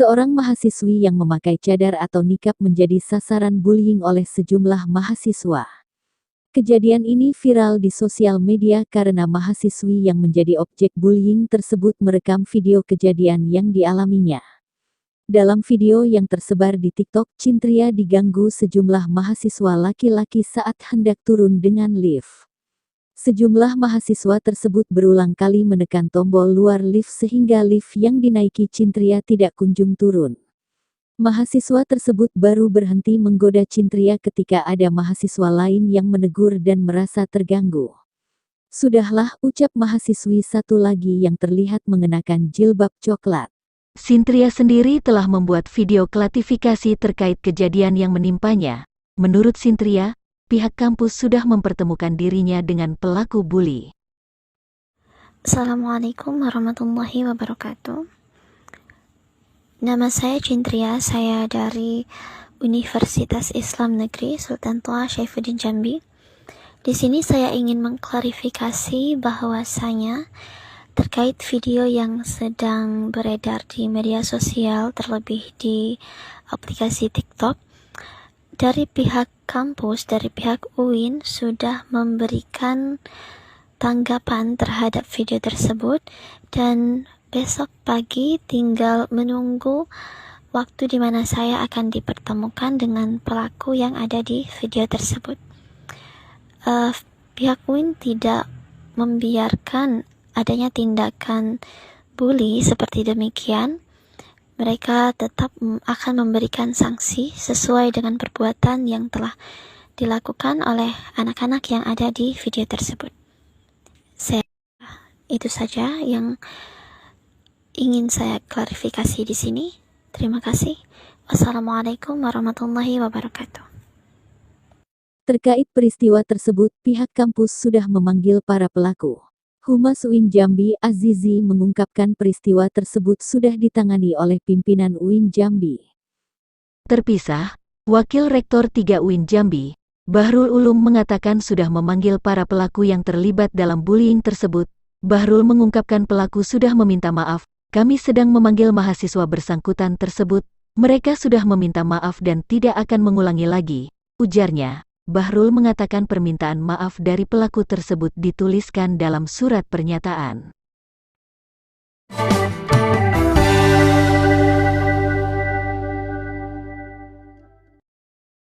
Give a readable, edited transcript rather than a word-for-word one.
Seorang mahasiswi yang memakai cadar atau nikab menjadi sasaran bullying oleh sejumlah mahasiswa. Kejadian ini viral di sosial media karena mahasiswi yang menjadi objek bullying tersebut merekam video kejadian yang dialaminya. Dalam video yang tersebar di TikTok, Cintria diganggu sejumlah mahasiswa laki-laki saat hendak turun dengan lift. Sejumlah mahasiswa tersebut berulang kali menekan tombol luar lift sehingga lift yang dinaiki Cintria tidak kunjung turun. Mahasiswa tersebut baru berhenti menggoda Cintria ketika ada mahasiswa lain yang menegur dan merasa terganggu. "Sudahlah," ucap mahasiswi satu lagi yang terlihat mengenakan jilbab coklat. Cintria sendiri telah membuat video klarifikasi terkait kejadian yang menimpanya. Menurut Cintria, pihak kampus sudah mempertemukan dirinya dengan pelaku bully. Assalamualaikum warahmatullahi wabarakatuh. Nama saya Cintria, saya dari Universitas Islam Negeri Sultan Toha Saifuddin Jambi. Di sini saya ingin mengklarifikasi bahwasanya terkait video yang sedang beredar di media sosial, terlebih di aplikasi TikTok, dari pihak kampus, dari pihak UIN sudah memberikan tanggapan terhadap video tersebut, dan besok pagi tinggal menunggu waktu di mana saya akan dipertemukan dengan pelaku yang ada di video tersebut. Pihak UIN tidak membiarkan adanya tindakan bully seperti demikian. Mereka tetap akan memberikan sanksi sesuai dengan perbuatan yang telah dilakukan oleh anak-anak yang ada di video tersebut. Itu saja yang ingin saya klarifikasi di sini. Terima kasih. Wassalamualaikum warahmatullahi wabarakatuh. Terkait peristiwa tersebut, pihak kampus sudah memanggil para pelaku. Humas UIN Jambi, Azizi, mengungkapkan peristiwa tersebut sudah ditangani oleh pimpinan UIN Jambi. Terpisah, Wakil Rektor 3 UIN Jambi, Bahrul Ulum mengatakan sudah memanggil para pelaku yang terlibat dalam bullying tersebut. Bahrul mengungkapkan pelaku sudah meminta maaf. "Kami sedang memanggil mahasiswa bersangkutan tersebut. Mereka sudah meminta maaf dan tidak akan mengulangi lagi," ujarnya. Bahrul mengatakan permintaan maaf dari pelaku tersebut dituliskan dalam surat pernyataan.